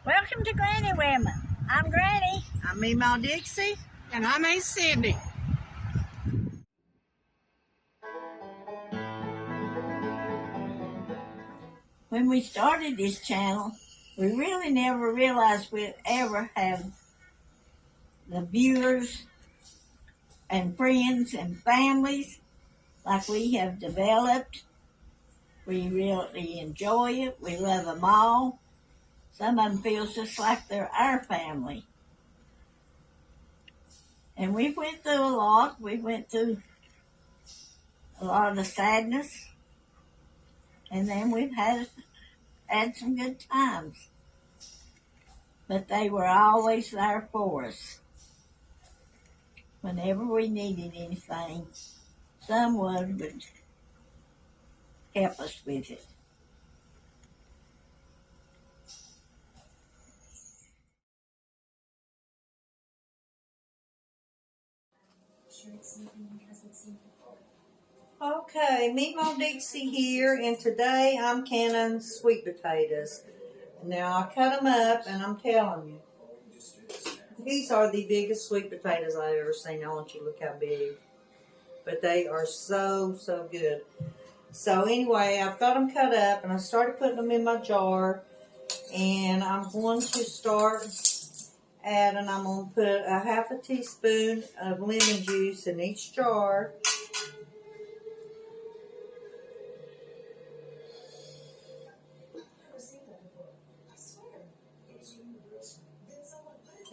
Welcome to Granny Women. I'm Granny. I'm Memaw Dixie. And I'm Aunt Cindy. When we started this channel, we really never realized we'd ever have the viewers and friends and families like we have developed. We really enjoy it. We love them all. Some of them feel just like they're our family. And we went through a lot. We went through a lot of the sadness. And then we've had some good times. But they were always there for us. Whenever we needed anything, someone would help us with it. Okay, Memaw Dixie here, and today I'm canning sweet potatoes. Now, I cut them up, and I'm telling you, these are the biggest sweet potatoes I've ever seen. I want you to look how big. But they are so, so good. So anyway, I've got them cut up, and I started putting them in my jar. And I'm going to start adding, I'm going to put a half a teaspoon of lemon juice in each jar.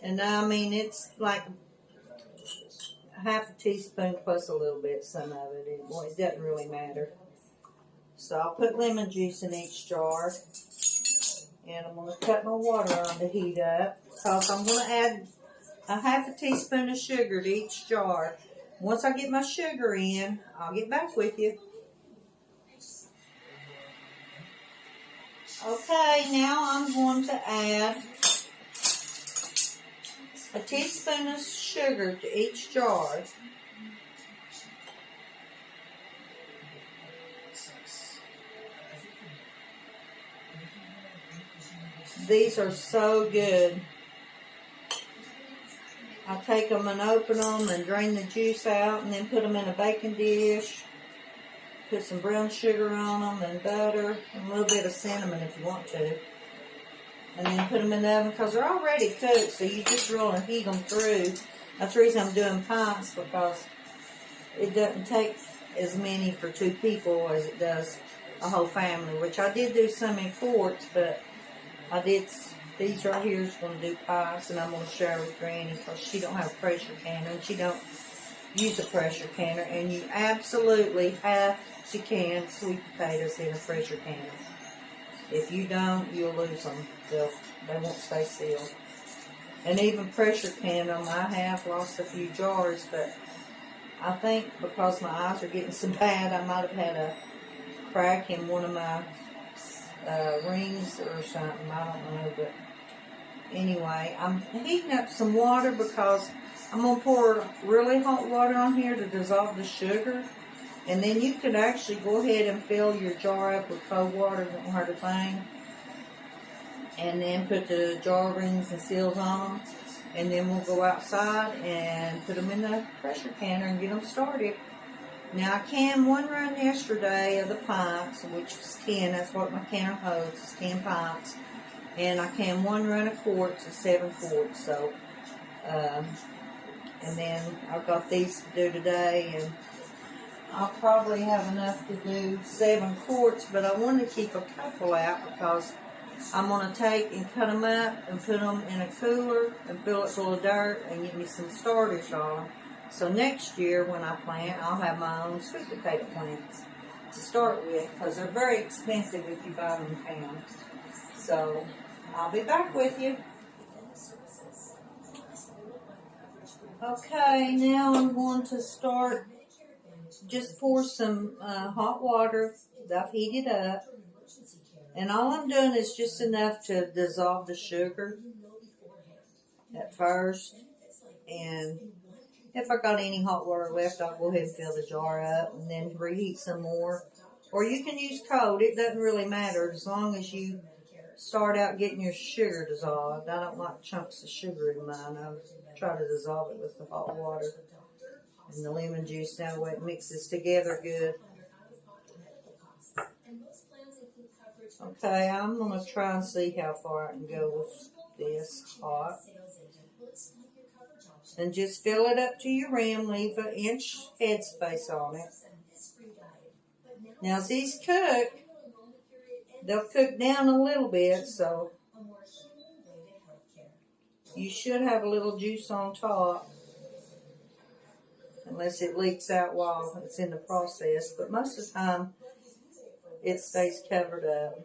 And I mean, it's like half a teaspoon plus a little bit, some of it. It doesn't really matter. So I'll put lemon juice in each jar. And I'm going to cut my water on to heat up, because I'm going to add a half a teaspoon of sugar to each jar. Once I get my sugar in, I'll get back with you. Okay, now I'm going to add a teaspoon of sugar to each jar. These are so good. I take them and open them and drain the juice out, and then put them in a baking dish. Put some brown sugar on them and butter and a little bit of cinnamon if you want to. And then put them in the oven, because they're already cooked, so you just really heat them through. That's the reason I'm doing pints, because it doesn't take as many for 2 people as it does a whole family, which I did do some in quarts, but I did, these right here is going to do pies, and I'm going to share with Granny, because she don't have a pressure canner, and she don't use a pressure canner, and you absolutely have to can sweet potatoes in a pressure canner. If you don't, you'll lose them. They won't stay sealed. And even pressure can them, I have lost a few jars, but I think because my eyes are getting so bad, I might have had a crack in one of my rings or something. I don't know, but anyway, I'm heating up some water, because I'm going to pour really hot water on here to dissolve the sugar. And then you could actually go ahead and fill your jar up with cold water. It won't hurt a thing. And then put the jar rings and seals on them. And then we'll go outside and put them in the pressure canner and get them started. Now, I canned 1 run yesterday of the pints, which is 10. That's what my canner holds, is 10 pints. And I canned 1 run of quarts, is 7 quarts. So, and then I've got these to do today, and I'll probably have enough to do 7 quarts, but I want to keep a couple out, because I'm going to take and cut them up and put them in a cooler and fill it full of dirt and get me some starters on them. So next year when I plant, I'll have my own sweet potato plants to start with, because they're very expensive if you buy them in town. So I'll be back with you. Okay, now I'm going to start, just pour some hot water that I've heated up. And all I'm doing is just enough to dissolve the sugar at first. And if I got any hot water left, I'll go ahead and fill the jar up and then reheat some more. Or you can use cold. It doesn't really matter as long as you start out getting your sugar dissolved. I don't like chunks of sugar in mine. I try to dissolve it with the hot water and the lemon juice. That way it mixes together good. Okay, I'm going to try and see how far I can go with this hot. And just fill it up to your rim. Leave an inch headspace on it. Now as these cook, they'll cook down a little bit, so you should have a little juice on top. Unless it leaks out while it's in the process. But most of the time, it stays covered up.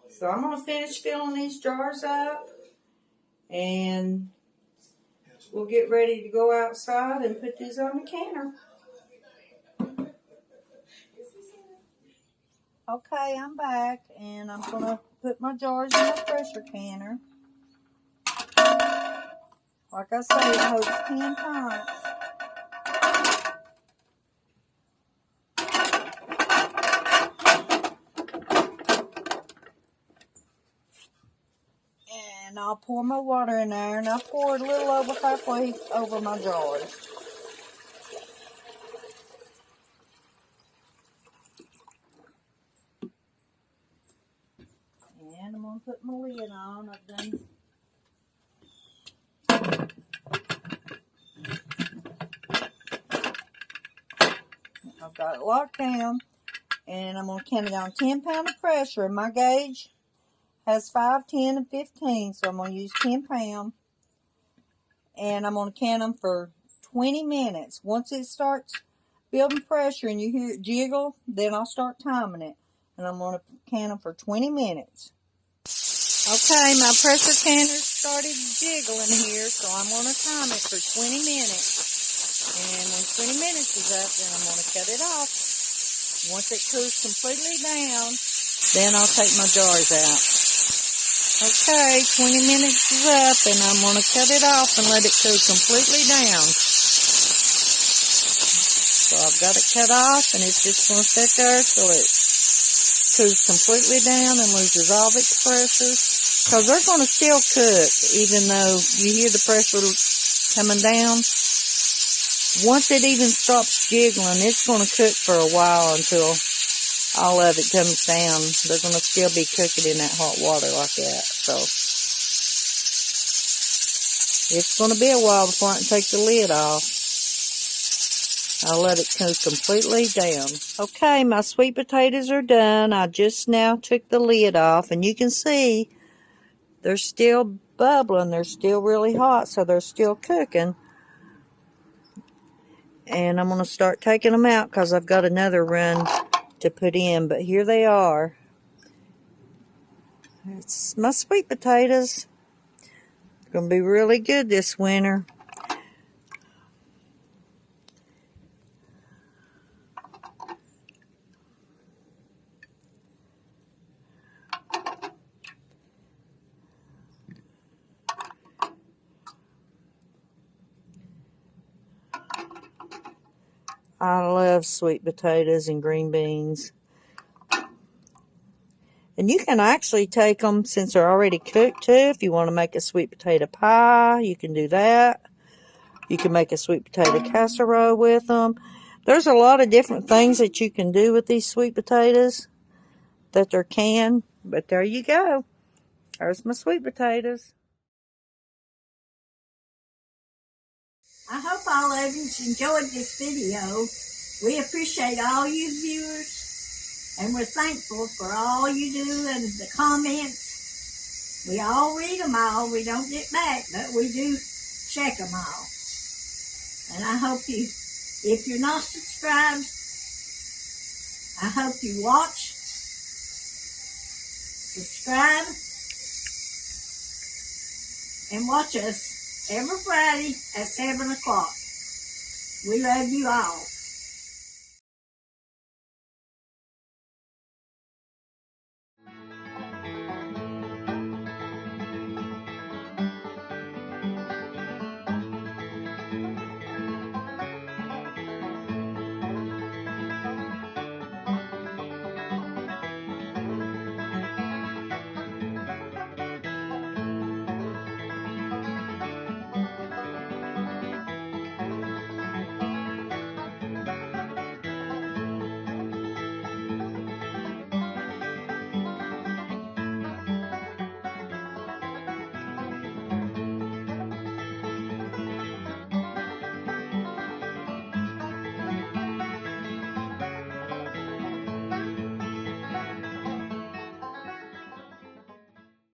So I'm going to finish filling these jars up. And we'll get ready to go outside and put these on the canner. Okay, I'm back. And I'm going to put my jars in the pressure canner. Like I say, it holds 10 pints. And I'll pour my water in there, and I pour it a little over halfway over my jars. And I'm going to put my lid on. I've got it locked down, and I'm going to count it on 10 pounds of pressure. And my gauge has 5, 10, and 15, so I'm going to use 10 pounds. And I'm going to count them for 20 minutes. Once it starts building pressure and you hear it jiggle, then I'll start timing it. And I'm going to count them for 20 minutes. Okay, my pressure canner started jiggling here, so I'm going to time it for 20 minutes. And when 20 minutes is up, then I'm going to cut it off. Once it cools completely down, then I'll take my jars out. Okay, 20 minutes is up, and I'm going to cut it off and let it cool completely down. So I've got it cut off, and it's just going to sit there till it cools completely down and loses all of its pressure. Because they're going to still cook, even though you hear the pressure coming down. Once it even stops jiggling, it's going to cook for a while until all of it comes down. They're going to still be cooking in that hot water like that. So it's going to be a while before I can take the lid off. I'll let it cook completely down. Okay, my sweet potatoes are done. I just now took the lid off, and you can see they're still bubbling. They're still really hot, so they're still cooking. And I'm going to start taking them out because I've got another run to put in. But here they are. It's my sweet potatoes. They're going to be really good this winter. I love sweet potatoes and green beans. And you can actually take them, since they're already cooked too, if you want to make a sweet potato pie, you can do that. You can make a sweet potato casserole with them. There's a lot of different things that you can do with these sweet potatoes that they're canned. But there you go. There's my sweet potatoes. I hope all of you enjoyed this video. We appreciate all you viewers, and we're thankful for all you do and the comments. We all read them all. We don't get back, but we do check them all. And I hope you, if you're not subscribed, I hope you watch, subscribe, and watch us every Friday at 7 o'clock. We love you all.